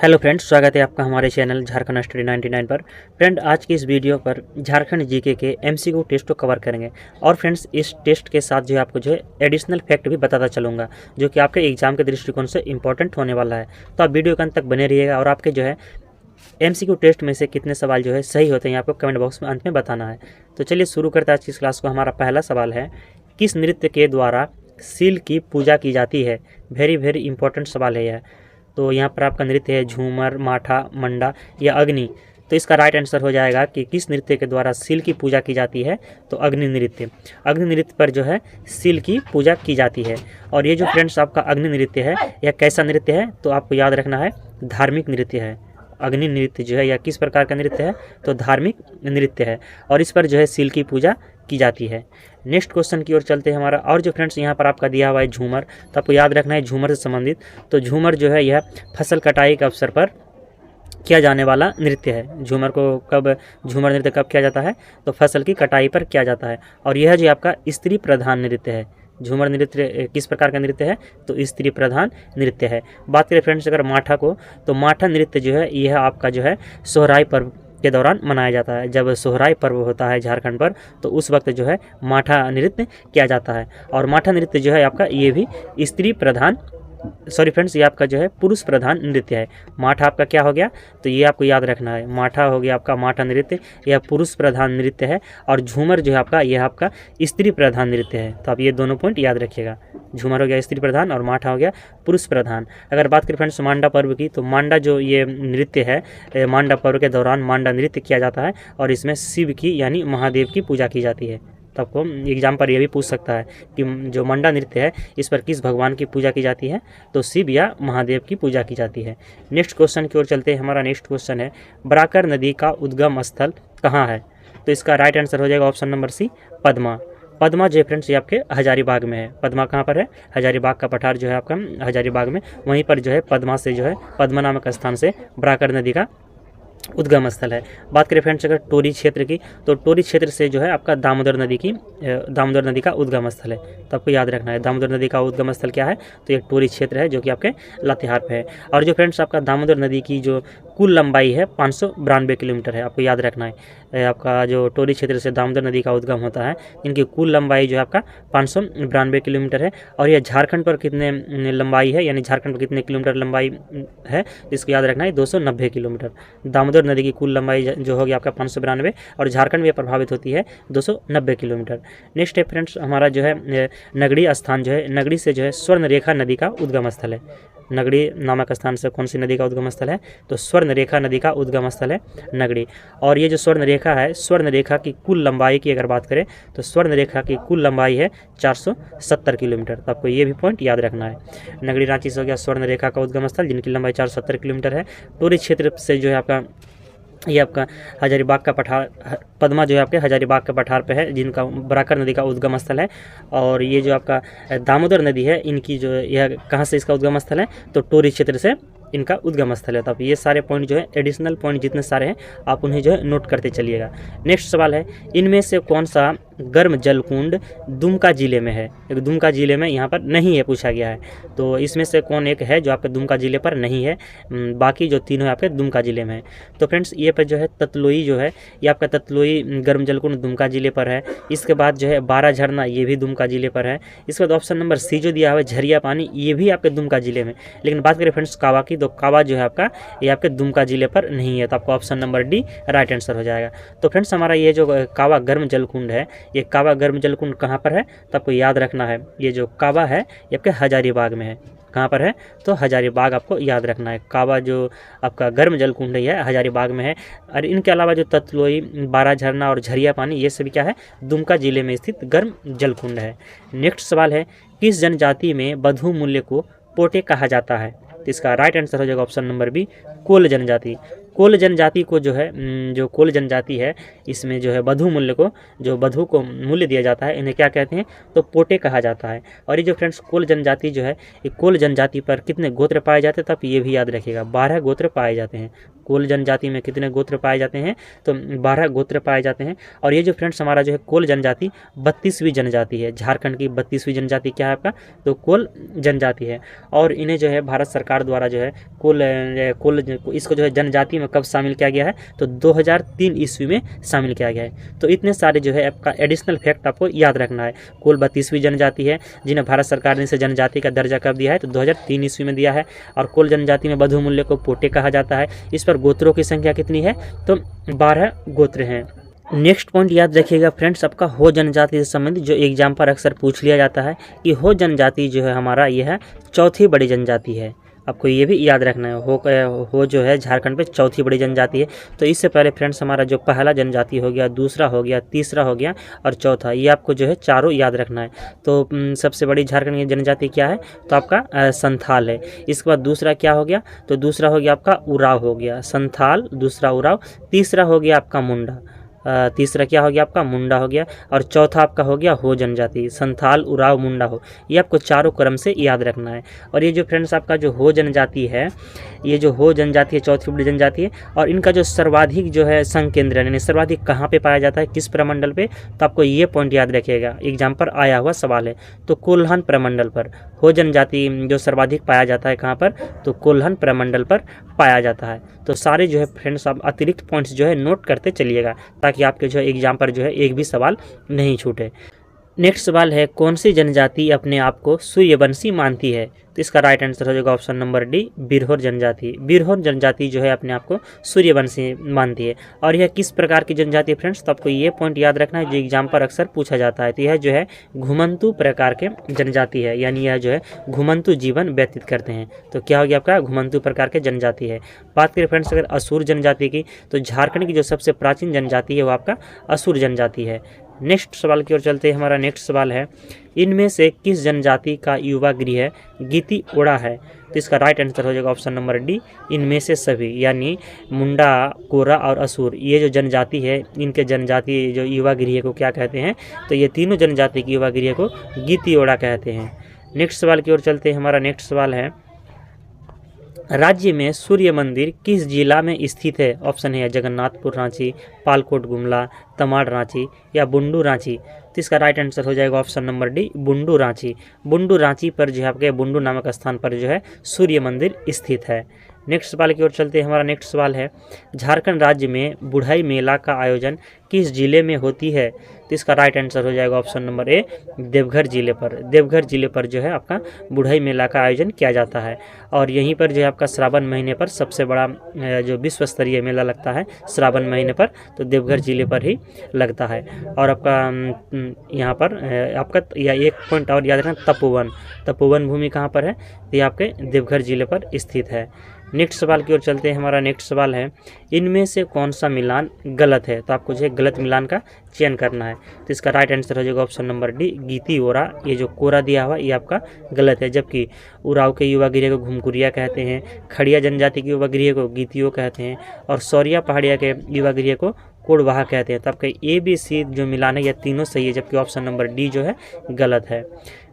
Hello friends, स्वागत है आपका हमारे चैनल झारखंड स्टडी 99 पर। फ्रेंड, आज की इस वीडियो पर झारखंड जीके के एमसीक्यू टेस्ट को कवर करेंगे। और फ्रेंड्स, इस टेस्ट के साथ जो आपको जो है एडिशनल फैक्ट भी बताता चलूँगा, जो कि आपके एग्जाम के दृष्टिकोण से इंपॉर्टेंट होने वाला है। तो आप वीडियो के अंत तक बने रहिएगा और आपके जो है एमसीक्यू टेस्ट में से कितने सवाल जो है सही होते हैं आपको कमेंट बॉक्स में अंत में बताना है। तो चलिए शुरू करते हैं आज की इस क्लास को। हमारा पहला सवाल है, किस नृत्य के द्वारा सील की पूजा की जाती है? वेरी इंपॉर्टेंट सवाल है यह। तो यहाँ पर आपका नृत्य है झूमर, माठा, मंडा या अग्नि। तो इसका राइट आंसर हो जाएगा कि किस नृत्य के द्वारा सील की पूजा की जाती है, तो अग्नि नृत्य। अग्नि नृत्य पर जो है सील की पूजा की जाती है। और ये जो फ्रेंड्स आपका अग्नि नृत्य है, यह कैसा नृत्य है? तो आपको याद रखना है, धार्मिक नृत्य है। अग्नि नृत्य जो है यह किस प्रकार का नृत्य है? तो धार्मिक नृत्य है और इस पर जो है सील की पूजा की जाती है। नेक्स्ट क्वेश्चन की ओर चलते हैं हमारा। और जो फ्रेंड्स यहाँ पर आपका दिया हुआ है झूमर, तो आपको याद रखना है झूमर से संबंधित। तो झूमर जो है यह फसल कटाई के अवसर पर किया जाने वाला नृत्य है। झूमर नृत्य कब किया जाता है? तो फसल की कटाई पर किया जाता है। और यह जो आपका स्त्री प्रधान नृत्य है। झूमर नृत्य किस प्रकार का नृत्य है? तो स्त्री प्रधान नृत्य है। बात करें फ्रेंड्स अगर माठा को, तो माठा नृत्य जो है यह आपका जो है सोहराई पर्व के दौरान मनाया जाता है। जब सोहराई पर्व होता है झारखंड पर, तो उस वक्त जो है माठा नृत्य किया जाता है। और माठा नृत्य जो है आपका ये भी स्त्री प्रधान ये आपका जो है पुरुष प्रधान नृत्य है। माठा आपका क्या हो गया? तो ये आपको याद रखना है, माठा हो गया आपका माठा नृत्य, यह पुरुष प्रधान नृत्य है। और झूमर जो है आपका यह आपका स्त्री प्रधान नृत्य है। तो आप ये दोनों पॉइंट याद रखिएगा, झूमर हो गया स्त्री प्रधान और माठा हो गया पुरुष प्रधान। अगर बात करें फ्रेंड्स मांडा पर्व की, तो मांडा जो ये नृत्य है, मांडा पर्व के दौरान मांडा नृत्य किया जाता है और इसमें शिव की यानी महादेव की पूजा की जाती है। तो आपको एग्जाम पर यह भी पूछ सकता है कि जो मंडा नृत्य है इस पर किस भगवान की पूजा की जाती है? तो शिव या महादेव की पूजा की जाती है। नेक्स्ट क्वेश्चन की ओर चलते हैं। हमारा नेक्स्ट क्वेश्चन है, बराकर नदी का उद्गम स्थल कहाँ है? तो इसका राइट आंसर हो जाएगा option number C, Padma. Padma जो फ्रेंड्स ये आपके हजारीबाग में है। पद्मा कहाँ पर है? हजारीबाग का पठार जो है आपका हजारीबाग में, वहीं पर जो है पद्मा से जो है पद्मा नामक स्थान से बराकर नदी का उद्गम स्थल है। बात करें फ्रेंड्स अगर टोरी क्षेत्र की, तो टोरी क्षेत्र से जो है आपका दामोदर नदी का उद्गम स्थल है। तो आपको याद रखना है दामोदर नदी का उद्गम स्थल क्या है? तो ये टोरी क्षेत्र है जो कि आपके लातेहार पे है। और जो फ्रेंड्स आपका दामोदर नदी की जो कुल लंबाई है 592 किलोमीटर है। आपको याद रखना है आपका जो टोरी क्षेत्र से दामोदर नदी का उद्गम होता है, इनकी कुल लंबाई जो है आपका 592 किलोमीटर है। और यह झारखंड पर कितने लंबाई है, यानी झारखंड पर कितने किलोमीटर लंबाई है, इसको याद रखना है 290 किलोमीटर। दामोदर नदी की कुल लंबाई जो होगी आपका 592 और झारखंड में प्रभावित होती है 290 किलोमीटर। नेक्स्ट है फ्रेंड्स हमारा जो है नगड़ी स्थान जो है, नगड़ी से जो है स्वर्ण रेखा नदी का उद्गम स्थल है। नगड़ी नामक स्थान से कौन सी नदी का उद्गम स्थल है? तो स्वर्ण रेखा नदी का उद्गम स्थल है नगड़ी। और ये जो स्वर्ण रेखा है, स्वर्ण रेखा की कुल लंबाई की अगर बात करें, तो स्वर्ण रेखा की कुल लंबाई है 470 किलोमीटर। तो आपको ये भी पॉइंट याद रखना है। नगड़ी रांची से हो गया स्वर्ण रेखा का उद्गम स्थल, जिनकी लंबाई 470 किलोमीटर है। टोरी क्षेत्र से जो है आपका ये आपका हजारीबाग का पठार, पद्मा जो है आपके हजारीबाग के पठार पे है, जिनका बराकर नदी का उद्गम स्थल है। और ये जो आपका दामोदर नदी है, इनकी जो यह कहाँ से इसका उद्गम स्थल है? तो टोरी क्षेत्र से इनका उद्गम स्थल है। तो आप ये सारे पॉइंट जो है एडिशनल पॉइंट जितने सारे हैं आप उन्हें जो है नोट करते चलिएगा। नेक्स्ट सवाल है, इनमें से कौन सा गर्म जल कुंड दुमका जिले में है? दुमका जिले में यहाँ पर नहीं है, पूछा गया है। तो इसमें से कौन एक है जो आपके दुमका जिले पर नहीं है? बाकी जो तीनों आपके दुमका जिले में है। तो फ्रेंड्स ये पर जो है ततलोई जो है, ये आपका ततलोई गर्म जल कुंड दुमका जिले पर है। इसके बाद जो है बारह झरना, ये भी दुमका जिले पर है। इसके बाद ऑप्शन नंबर सी जो दिया हुआ है झरिया पानी, ये भी आपके दुमका जिले में। लेकिन बात करें फ्रेंड्स कावा की, तो कावा जो है आपका ये आपके दुमका जिले पर नहीं है। तो आपको option number D right answer हो जाएगा। तो फ्रेंड्स हमारा ये जो कावा गर्म जल कुंड है, ये कावा गर्म जल कुंड कहाँ पर है? तो आपको याद रखना है ये जो कावा है ये आपके हजारीबाग में है। कहाँ पर है? तो हजारीबाग आपको याद रखना है। कावा जो आपका गर्म जल कुंड है यह हजारीबाग में है। और इनके अलावा जो ततलोई, बारह झरना और झरिया पानी, ये सभी क्या है? दुमका जिले में स्थित गर्म जल कुंड है। नेक्स्ट सवाल है, किस जनजाति में वधु मूल्य को पोटे कहा जाता है? तो इसका राइट आंसर हो जाएगा ऑप्शन नंबर बी, कोल जनजाति। कोल जनजाति को जो है जो कोल जनजाति है, इसमें जो है वधु मूल्य को, जो वधु को मूल्य दिया जाता है, इन्हें क्या कहते हैं? तो पोटे कहा जाता है। और ये जो फ्रेंड्स कोल जनजाति जो है, ये कोल जनजाति पर कितने गोत्र पाए जाते हैं? तो आप ये भी याद रखिएगा, 12 गोत्र पाए जाते हैं। कोल जनजाति में कितने गोत्र पाए जाते हैं, तो 12 गोत्र पाए जाते हैं। और ये जो फ्रेंड्स हमारा जो है कोल जनजाति 32वीं जनजाति है। झारखंड की 32वीं जनजाति क्या है आपका, तो कोल जनजाति है। और इन्हें जो है भारत सरकार द्वारा जो है कोल इसको जो है जनजाति में कब शामिल किया गया है, तो 2003 ईस्वी में शामिल किया गया है। तो इतने सारे जो है आपका एडिशनल फैक्ट आपको याद रखना है। कोल 32वीं जनजाति है, जिन्हें भारत सरकार ने इसे जनजाति का दर्जा कब दिया है, तो 2003 ईस्वी में दिया है। और कोल जनजाति में बधु मूल्य को पोटे कहा जाता है। इस पर गोत्रों की संख्या कितनी है, तो 12 गोत्र हैं। नेक्स्ट पॉइंट याद रखिएगा फ्रेंड्स, आपका हो जनजाति से संबंधित जो एग्जाम पर अक्सर पूछ लिया जाता है कि हो जनजाति जो है हमारा यह है चौथी बड़ी जनजाति है। आपको ये भी याद रखना है, हो जो है झारखंड पे चौथी बड़ी जनजाति है। तो इससे पहले फ्रेंड्स हमारा जो पहला जनजाति हो गया, दूसरा हो गया, तीसरा हो गया और चौथा, ये आपको जो है चारों याद रखना है। तो सबसे बड़ी झारखंड की जनजाति क्या है, तो आपका संथाल है। इसके बाद दूसरा क्या हो गया, तो दूसरा हो गया आपका उराव हो गया, संथाल, दूसरा उराव, तीसरा हो गया आपका मुंडा, तीसरा क्या हो गया आपका मुंडा हो गया, और चौथा आपका हो गया हो जनजाति, संथाल, उराव, मुंडा, हो। ये आपको चारों क्रम से याद रखना है। और ये जो फ्रेंड्स आपका जो हो जनजाति है, ये जो हो जनजाति है चौथी बड़ी जनजाति है। और इनका जो सर्वाधिक जो है संघ केंद्र यानी सर्वाधिक कहाँ पे पाया जाता है, किस प्रमंडल पे, तो आपको ये पॉइंट याद रखिएगा, एग्जाम पर आया हुआ सवाल है। तो कोल्हन प्रमंडल पर हो जनजाति जो सर्वाधिक पाया जाता है कहाँ पर, तो कोल्हन प्रमंडल पर पाया जाता है। तो सारे जो है फ्रेंड्स आप अतिरिक्त पॉइंट्स जो है नोट करते चलिएगा, ताकि आपके जो है एग्जाम पर जो है एक भी सवाल नहीं छूटे। नेक्स्ट सवाल है, कौन सी जनजाति अपने आप को सूर्यवंशी मानती है, तो इसका राइट आंसर हो जाएगा ऑप्शन नंबर डी, बिरहोर जनजाति। बिरहोर जनजाति जो है अपने आप को सूर्यवंशी मानती है। और यह किस प्रकार की जनजाति है फ्रेंड्स, तो आपको ये पॉइंट याद रखना है जो एग्जाम पर अक्सर पूछा जाता है। तो यह जो है घुमंतु प्रकार के जनजाति है, यानी यह जो है घुमंतु जीवन व्यतीत करते हैं। तो क्या हो गया आपका, घुमंतु प्रकार के जनजाति है। बात करें फ्रेंड्स अगर असुर जनजाति की, तो झारखंड की जो सबसे प्राचीन जनजाति है वो आपका असुर जनजाति है। नेक्स्ट सवाल की ओर चलते हैं। हमारा नेक्स्ट सवाल है, इनमें से किस जनजाति का युवा गृह गीती ओड़ा है, तो इसका राइट आंसर हो जाएगा ऑप्शन नंबर डी, इनमें से सभी। यानी मुंडा, कोरा और असुर ये जो जनजाति है, इनके जनजाति जो युवा गृह को क्या कहते हैं, तो ये तीनों जनजाति की युवा गृह को गीती ओड़ा कहते हैं। नेक्स्ट सवाल की ओर चलते हैं। हमारा नेक्स्ट सवाल है, राज्य में सूर्य मंदिर किस जिला में स्थित है, ऑप्शन है जगन्नाथपुर रांची, पालकोट गुमला, तमाड़ रांची या बुंडू रांची। तो इसका राइट आंसर हो जाएगा option number D, Bundu Ranchi. Bundu Ranchi पर जो है आपके बुंडू नामक स्थान पर जो है सूर्य मंदिर स्थित है। नेक्स्ट सवाल की ओर चलते हैं। हमारा नेक्स्ट सवाल है, झारखंड राज्य में बुढ़ाई मेला का आयोजन किस जिले में होती है, तो इसका राइट आंसर हो जाएगा ऑप्शन नंबर ए, देवघर जिले पर। देवघर जिले पर जो है आपका बुढ़ाई मेला का आयोजन किया जाता है। और यहीं पर जो है आपका श्रावण महीने पर सबसे बड़ा जो विश्व स्तरीय मेला लगता है श्रावण महीने पर, तो देवघर जिले पर ही लगता है। और आपका यहाँ पर आपका या एक पॉइंट और याद रखना, तपोवन भूमि कहाँ पर है, तो ये आपके देवघर जिले पर स्थित है। नेक्स्ट सवाल की ओर चलते हैं। हमारा नेक्स्ट सवाल है, इनमें से कौन सा मिलान गलत है, तो आपको जो है गलत मिलान का चयन करना है। तो इसका राइट आंसर हो जाएगा ऑप्शन नंबर डी, गीती ओरा। ये जो कोरा दिया हुआ ये आपका गलत है, जबकि उराव के युवा गृह को घुमकुरिया कहते हैं, खड़िया जनजाति के युवा गृह को गीतियो कहते हैं, और सौरिया पहाड़िया के युवा गृह को कोडवाहा कहते हैं। तो आपका ए बी सी जो मिलान है ये तीनों सही है, जबकि ऑप्शन नंबर डी जो है गलत है।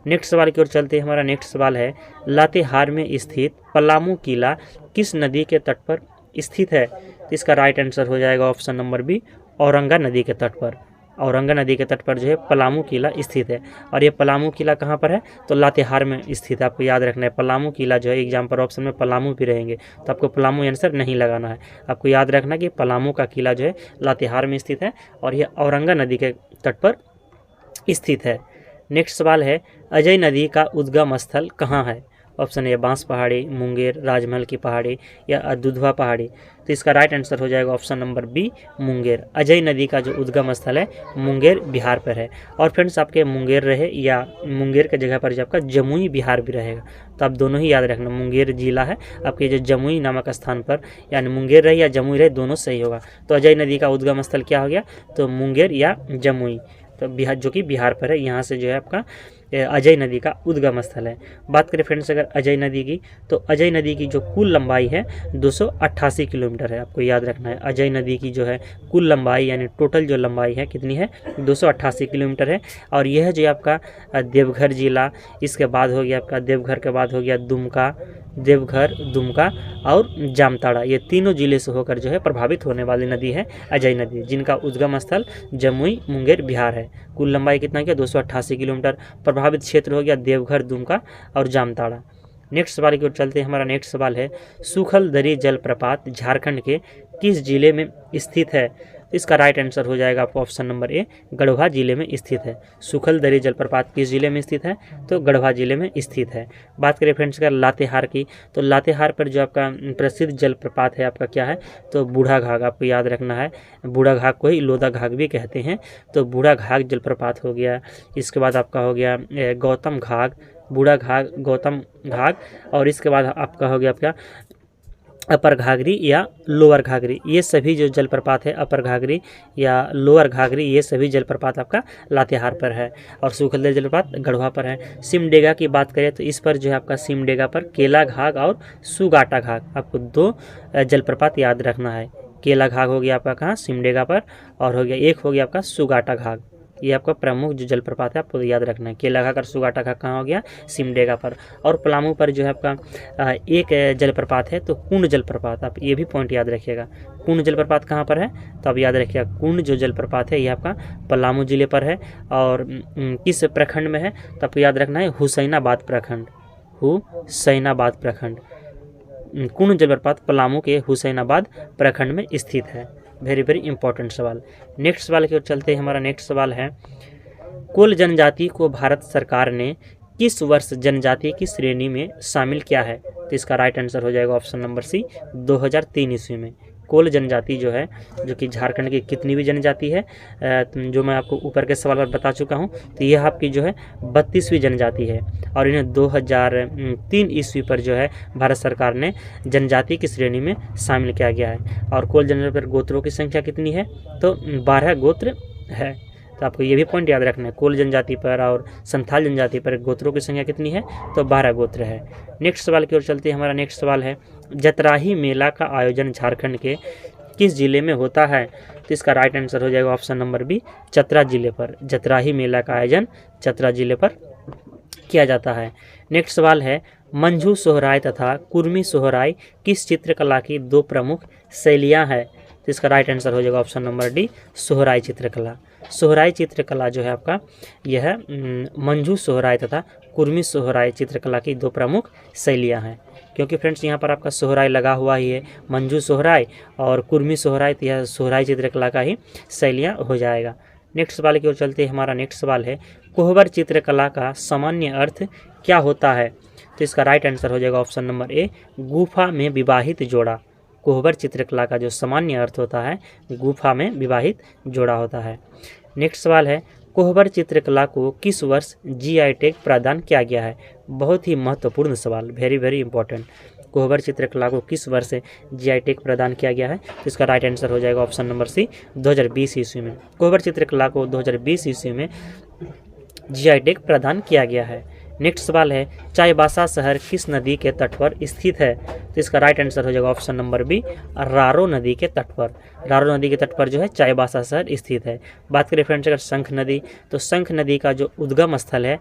नेक्स्ट सवाल की ओर चलते हैं। हमारा नेक्स्ट सवाल है, लातेहार में स्थित पलामू किला किस नदी के तट पर स्थित है, तो इसका राइट आंसर हो जाएगा ऑप्शन नंबर बी, औरंगा नदी के तट पर। औरंगा नदी के तट पर जो है पलामू किला स्थित है। और ये पलामू किला कहाँ पर है, तो लातेहार में स्थित है। आपको याद रखना है पलामू किला जो है एग्जाम पर ऑप्शन में पलामू भी रहेंगे, तो आपको पलामू आंसर नहीं लगाना है। आपको याद रखना कि पलामू का किला जो है लातेहार में स्थित है और यह औरंगा नदी के तट पर स्थित है। नेक्स्ट सवाल है, अजय नदी का उद्गम स्थल कहाँ है, ऑप्शन है बांस पहाड़ी, मुंगेर, राजमहल की पहाड़ी या दुधवा पहाड़ी। तो इसका राइट आंसर हो जाएगा option number B, Munger. Ajay नदी का जो उद्गम स्थल है मुंगेर बिहार पर है। और फ्रेंड्स आपके मुंगेर रहे या मुंगेर के जगह पर जो आपका जमुई बिहार भी रहेगा, तो आप दोनों ही याद रखना। मुंगेर जिला है आपके जो जमुई नामक स्थान पर, यानी मुंगेर रहे या जमुई रहे दोनों सही होगा। तो अजय नदी का उद्गम स्थल क्या हो गया, तो मुंगेर या जमुई, तो बिहार जो कि बिहार पर है। यहाँ से जो है आपका अजय नदी का उद्गम स्थल है। बात करें फ्रेंड्स अगर अजय नदी की, तो अजय नदी की जो कुल लंबाई है 288 किलोमीटर है। आपको याद रखना है अजय नदी की जो है कुल लंबाई यानी टोटल जो लंबाई है कितनी है, 288 किलोमीटर है। और यह जो आपका देवघर जिला, इसके बाद हो गया आपका देवघर के बाद हो गया दुमका, देवघर, दुमका और जामताड़ा, ये तीनों जिले से होकर जो है प्रभावित होने वाली नदी है अजय नदी, जिनका उद्गम स्थल जमुई मुंगेर बिहार है। कुल लंबाई कितना किया, 288 किलोमीटर। प्रभावित क्षेत्र हो गया देवघर, दुमका और जामताड़ा। नेक्स्ट सवाल की ओर चलते हैं। हमारा नेक्स्ट सवाल है सूखल दरी जलप्रपात झारखंड के किस जिले में स्थित है। इसका राइट आंसर हो जाएगा आपको ऑप्शन नंबर ए, गढ़वा जिले में स्थित है। सूखल दरी जलप्रपात किस जिले में स्थित है, तो गढ़वा जिले में स्थित है। बात करें फ्रेंड्स अगर लातेहार की, तो लातेहार पर जो आपका प्रसिद्ध जलप्रपात है आपका क्या है, तो बूढ़ा घाघ। आपको याद रखना है बूढ़ा घाघ को ही लोदा घाघ भी कहते हैं, तो बूढ़ा घाघ जलप्रपात हो गया। इसके बाद आपका हो गया गौतम घाघ, बूढ़ा घाघ, गौतम घाघ, और इसके बाद आपका हो गया आपका अपर घाघरी या लोअर घाघरी। ये सभी जो जलप्रपात है अपर घाघरी या लोअर घाघरी, ये सभी जलप्रपात आपका लातेहार पर है। और सूखल दरी जलप्रपात गढ़वा पर है। सिमडेगा की बात करें तो इस पर जो है आपका सिमडेगा पर केला घाघ और सुगाटा घाघ, आपको 2 जलप्रपात याद रखना है। केला घाघ हो गया आपका कहाँ, सिमडेगा पर, और हो गया एक हो गया आपका सुगाटा घाघ। ये आपका प्रमुख जो जलप्रपात है आपको याद रखना है। केला घाघ और सुगाटा घाघ कहाँ हो गया, सिमडेगा पर। और पलामू पर जो है आपका एक जलप्रपात है, तो कुंड जलप्रपात, आप ये भी पॉइंट याद रखिएगा। कुंड जलप्रपात कहाँ पर है, तो आप याद रखिएगा कुंड जो जलप्रपात है ये आपका पलामू जिले पर है। और किस प्रखंड में है, तो आपको याद रखना है हुसैनाबाद प्रखंड, हुसैनाबाद प्रखंड। कुंड जलप्रपात पलामू के हुसैनाबाद प्रखंड में स्थित है। वेरी वेरी इंपॉर्टेंट सवाल। नेक्स्ट सवाल की ओर चलते हैं। हमारा नेक्स्ट सवाल है कोल जनजाति को भारत सरकार ने किस वर्ष जनजाति की श्रेणी में शामिल किया है, तो इसका राइट आंसर हो जाएगा ऑप्शन नंबर सी, 2003 ईस्वी में। कोल जनजाति जो है, जो कि झारखंड की कितनी भी जनजाति है, जो मैं आपको ऊपर के सवाल पर बता चुका हूं, तो यह आपकी जो है 32वीं जनजाति है। और इन्हें 2003 ईस्वी पर जो है भारत सरकार ने जनजाति की श्रेणी में शामिल किया गया है। और कोल जनजाति पर गोत्रों की संख्या कितनी है, तो 12 गोत्र है। तो आपको ये भी पॉइंट याद रखना है, कोल जनजाति पर और संथाल जनजाति पर गोत्रों की संख्या कितनी है, तो 12 गोत्र है। नेक्स्ट सवाल की ओर चलते हैं। हमारा नेक्स्ट सवाल है जतराही मेला का आयोजन झारखंड के किस जिले में होता है, तो इसका राइट आंसर हो जाएगा ऑप्शन नंबर बी, चतरा जिले पर। जतराही मेला का आयोजन चतरा जिले पर किया जाता है। नेक्स्ट सवाल है मंझू सोहराय तथा कुर्मी सोहराय किस चित्रकला की 2 प्रमुख शैलियाँ हैं, तो इसका राइट आंसर हो जाएगा ऑप्शन नंबर डी, सोहराय चित्रकला। सोहराय चित्रकला जो है आपका यह मंझू सोहराय तथा कुर्मी सोहराय चित्रकला की 2 प्रमुख शैलियाँ हैं। क्योंकि फ्रेंड्स यहाँ पर आपका सोहराय लगा हुआ ही है, मंझू सोहराय और कुर्मी सोहराय, तो यह सोहराय चित्रकला का ही शैलियाँ हो जाएगा। नेक्स्ट सवाल की ओर चलते हैं। हमारा नेक्स्ट सवाल है कोहबर चित्रकला का सामान्य अर्थ क्या होता है, तो इसका राइट आंसर हो जाएगा ऑप्शन नंबर ए, गुफा में विवाहित जोड़ा। कोहबर चित्रकला का जो सामान्य अर्थ होता है गुफा में विवाहित जोड़ा होता है। नेक्स्ट सवाल है कोहबर चित्रकला को किस वर्ष जीआई टैग प्रदान किया गया है। बहुत ही महत्वपूर्ण सवाल, वेरी वेरी इंपॉर्टेंट। कोहबर चित्रकला को किस वर्ष जीआई टैग प्रदान किया गया है, तो इसका राइट आंसर हो जाएगा ऑप्शन नंबर सी, 2020 ईस्वी में। कोहबर चित्रकला को 2020 ईस्वी में जीआई टैग प्रदान किया गया है। नेक्स्ट सवाल है चाईबासा शहर किस नदी के तट पर स्थित है, तो इसका राइट आंसर हो जाएगा ऑप्शन नंबर बी, रारो नदी के तट पर। रारो नदी के तट पर जो है चाईबासा शहर स्थित है। बात करें फ्रेंड्स अगर शंख नदी, तो शंख नदी का जो उद्गम स्थल है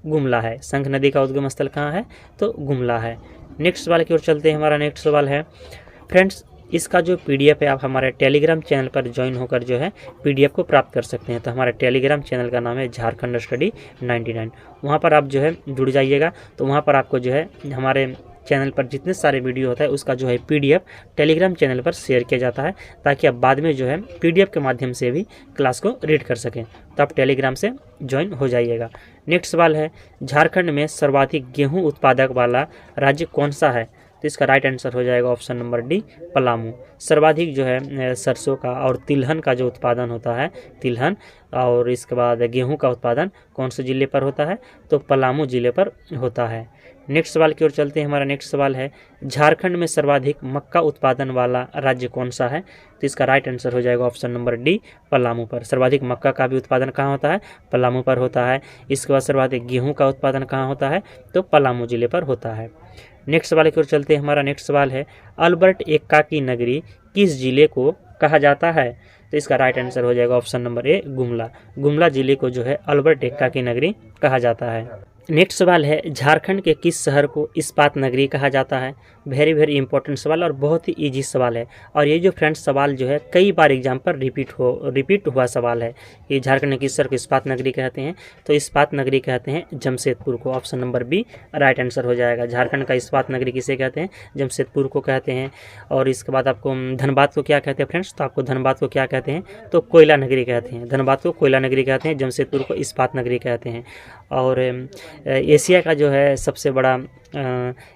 गुमला है। शंख नदी का उद्गम स्थल कहाँ है, तो गुमला है। नेक्स्ट सवाल की ओर चलते हैं। हमारा नेक्स्ट सवाल है फ्रेंड्स इसका जो पीडीएफ है आप हमारे टेलीग्राम चैनल पर ज्वाइन होकर जो है पीडीएफ को प्राप्त कर सकते हैं। तो हमारे टेलीग्राम चैनल का नाम है झारखंड स्टडी 99। वहाँ पर आप जो है जुड़ जाइएगा, तो वहाँ पर आपको जो है हमारे चैनल पर जितने सारे वीडियो होता है उसका जो है पीडीएफ टेलीग्राम चैनल पर शेयर किया जाता है, ताकि आप बाद में जो है पीडीएफ के माध्यम से भी क्लास को रीड कर सकें। तो आप टेलीग्राम से ज्वाइन हो जाइएगा। नेक्स्ट सवाल है झारखंड में सर्वाधिक गेहूँ उत्पादक वाला राज्य कौन सा है, तो इसका राइट आंसर हो जाएगा ऑप्शन नंबर डी, पलामू। सर्वाधिक जो है सरसों का और तिलहन का जो उत्पादन होता है, तिलहन और इसके बाद गेहूं का उत्पादन कौन से जिले पर होता है, तो पलामू जिले पर होता है। नेक्स्ट सवाल की ओर चलते हैं। हमारा नेक्स्ट सवाल है झारखंड में सर्वाधिक मक्का उत्पादन वाला राज्य कौन सा है? तो इसका राइट आंसर हो जाएगा ऑप्शन नंबर डी, पलामू पर। सर्वाधिक मक्का का भी उत्पादन कहाँ होता है? पलामू पर होता है। इसके बाद सर्वाधिक गेहूं का उत्पादन कहाँ होता है? तो पलामू जिले पर होता है। नेक्स्ट सवाल की ओर चलते हैं। हमारा नेक्स्ट सवाल है अल्बर्ट एक्का की नगरी किस जिले को कहा जाता है? तो इसका राइट आंसर हो जाएगा option number A, Gumla. Gumla जिले को जो है अल्बर्ट एक्का की नगरी कहा जाता है। नेक्स्ट सवाल है झारखंड के किस शहर को इस्पात नगरी कहा जाता है? वेरी इंपॉर्टेंट सवाल और बहुत ही इजी सवाल है। और ये जो फ्रेंड्स सवाल जो है कई बार एग्जाम पर रिपीट हुआ सवाल है। ये झारखंड के किस शहर को इस्पात नगरी कहते हैं? तो इस्पात नगरी कहते हैं जमशेदपुर को। Option number B right answer हो जाएगा। झारखंड का इस्पात नगरी किसे कहते हैं? जमशेदपुर को कहते हैं। और इसके बाद आपको धनबाद को क्या कहते हैं फ्रेंड्स? तो आपको धनबाद को क्या कहते हैं? तो कोयला नगरी कहते हैं। धनबाद को कोयला नगरी कहते हैं, जमशेदपुर को इस्पात नगरी कहते हैं। और एशिया का जो है सबसे बड़ा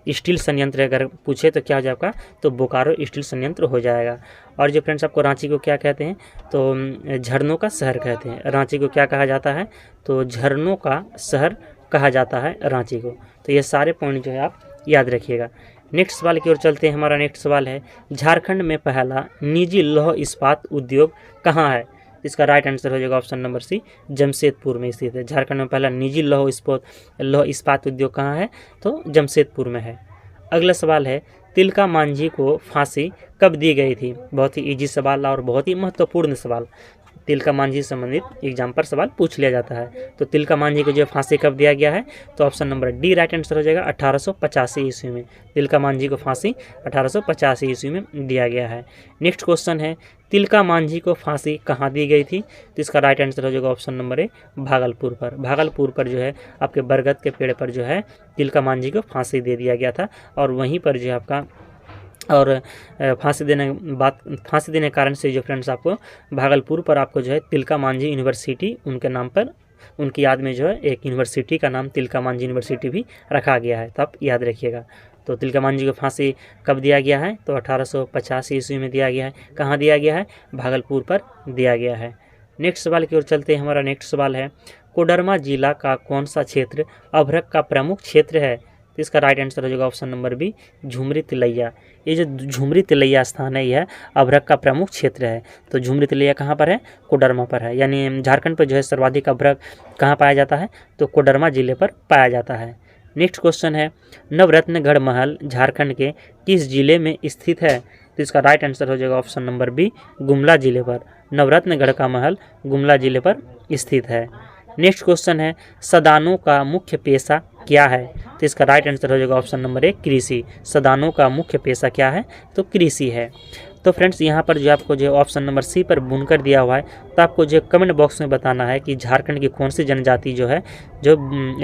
स्टील संयंत्र अगर पूछे तो क्या हो जाएगा? तो बोकारो स्टील संयंत्र हो जाएगा। और जो फ्रेंड्स आपको रांची को क्या कहते हैं? तो झरनों का शहर कहते हैं। रांची को क्या कहा जाता है? तो झरनों का शहर कहा जाता है रांची को। तो ये सारे पॉइंट जो है आप याद रखिएगा। नेक्स्ट सवाल की ओर चलते हैं। हमारा नेक्स्ट सवाल है झारखंड में पहला निजी लौह इस्पात उद्योग कहाँ है? इसका राइट आंसर हो जाएगा ऑप्शन नंबर सी, जमशेदपुर में स्थित है। झारखंड में पहला निजी लौह इस्पात उद्योग कहाँ है? तो जमशेदपुर में है। अगला सवाल है तिलका मांझी को फांसी कब दी गई थी? बहुत ही इजी सवाल और बहुत ही महत्वपूर्ण सवाल। तिलका मांझी से संबंधित एग्जाम पर सवाल पूछ लिया जाता है। तो तिलका मांझी को जो फांसी कब दिया गया है? तो option number D right answer हो जाएगा 1885 ईस्वी में। तिलका मांझी को फांसी 1885 ईस्वी में दिया गया है। नेक्स्ट क्वेश्चन है तिलका मांझी को फांसी कहाँ दी गई थी? तो इसका राइट आंसर हो जाएगा ऑप्शन नंबर ए, भागलपुर पर। भागलपुर पर जो है आपके बरगद के पेड़ पर जो है तिलका मांझी को फांसी दे दिया गया था। और वहीं पर जो है आपका और फांसी देने के कारण से जो फ्रेंड्स आपको भागलपुर पर आपको जो है तिलका मांझी यूनिवर्सिटी उनके नाम पर, उनकी याद में जो है एक यूनिवर्सिटी का नाम तिलका मांझी यूनिवर्सिटी भी रखा गया है। तो आप याद रखिएगा। तो तिलका मांझी को फांसी कब दिया गया है? तो 1885 ईस्वी में दिया गया है। कहाँ दिया गया है? भागलपुर पर दिया गया है। नेक्स्ट सवाल की ओर चलते हैं। हमारा नेक्स्ट सवाल है कोडरमा जिला का कौन सा क्षेत्र अभ्रक का प्रमुख क्षेत्र है? तो इसका राइट आंसर हो जाएगा option number B, Jhumri Telaiya. ये जो झुमरी तिलैया स्थान है यह अभ्रक का प्रमुख क्षेत्र है। तो झुमरी तिलैया कहाँ पर है? कोडरमा पर है। यानी झारखंड पर जो है सर्वाधिक अभ्रक कहाँ पाया जाता है? तो कोडरमा जिले पर पाया जाता है। नेक्स्ट क्वेश्चन है नवरत्नगढ़ महल झारखंड के किस जिले में स्थित है? तो इसका राइट आंसर हो जाएगा ऑप्शन नंबर बी, गुमला जिले पर। नवरत्नगढ़ का महल गुमला जिले पर स्थित है। नेक्स्ट क्वेश्चन है सदानों का मुख्य पेशा क्या है? तो इसका राइट आंसर हो जाएगा ऑप्शन नंबर ए, कृषि। सदानों का मुख्य पेशा क्या है? तो कृषि है। तो फ्रेंड्स यहाँ पर जो आपको जो ऑप्शन नंबर सी पर बुनकर दिया हुआ है, तो आपको जो कमेंट बॉक्स में बताना है कि झारखंड की कौन सी जनजाति जो है जो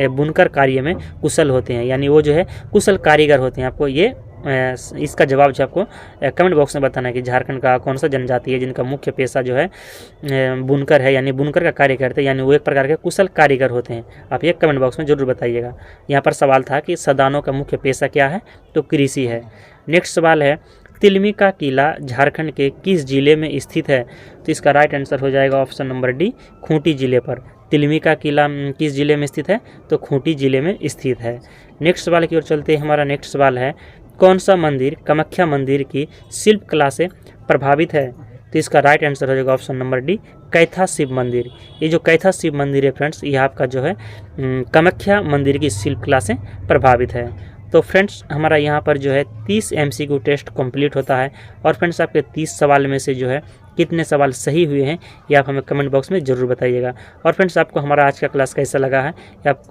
बुनकर कार्य में कुशल होते हैं, यानी वो जो है कुशल कारीगर होते हैं। आपको ये इसका जवाब जो आपको कमेंट बॉक्स में बताना है कि झारखंड का कौन सा जनजाति है जिनका मुख्य पेशा जो है बुनकर है, यानी बुनकर का कार्य करते हैं, यानी वो एक प्रकार के कुशल कारीगर होते हैं। आप ये कमेंट बॉक्स में जरूर बताइएगा। यहाँ पर सवाल था कि सदानों का मुख्य पेशा क्या है? तो कृषि है। नेक्स्ट सवाल है तिलमी का किला झारखंड के किस जिले में स्थित है? तो इसका राइट आंसर हो जाएगा ऑप्शन नंबर डी, खूंटी जिले पर। तिलमी का किला किस जिले में स्थित है? तो खूंटी जिले में स्थित है। नेक्स्ट सवाल की ओर चलते हैं। हमारा नेक्स्ट सवाल है कौन सा मंदिर कामाख्या मंदिर की शिल्प कला से प्रभावित है? तो इसका राइट आंसर हो जाएगा ऑप्शन नंबर डी, कैथा शिव मंदिर। ये जो कैथा शिव मंदिर है फ्रेंड्स, ये आपका जो है कामाख्या मंदिर की शिल्प कला से प्रभावित है। तो फ्रेंड्स हमारा यहाँ पर जो है 30 MCQ टेस्ट कंप्लीट होता है। और फ्रेंड्स आपके 30 सवाल में से जो है कितने सवाल सही हुए हैं ये आप हमें कमेंट बॉक्स में ज़रूर बताइएगा। और फ्रेंड्स आपको हमारा आज का क्लास कैसा लगा है ये आप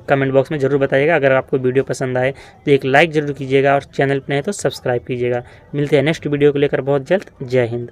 कमेंट बॉक्स में ज़रूर बताइएगा। अगर आपको वीडियो पसंद आए तो एक लाइक ज़रूर कीजिएगा और चैनल पर नहीं तो सब्सक्राइब कीजिएगा। मिलते हैं नेक्स्ट वीडियो को लेकर बहुत जल्द। जय हिंद।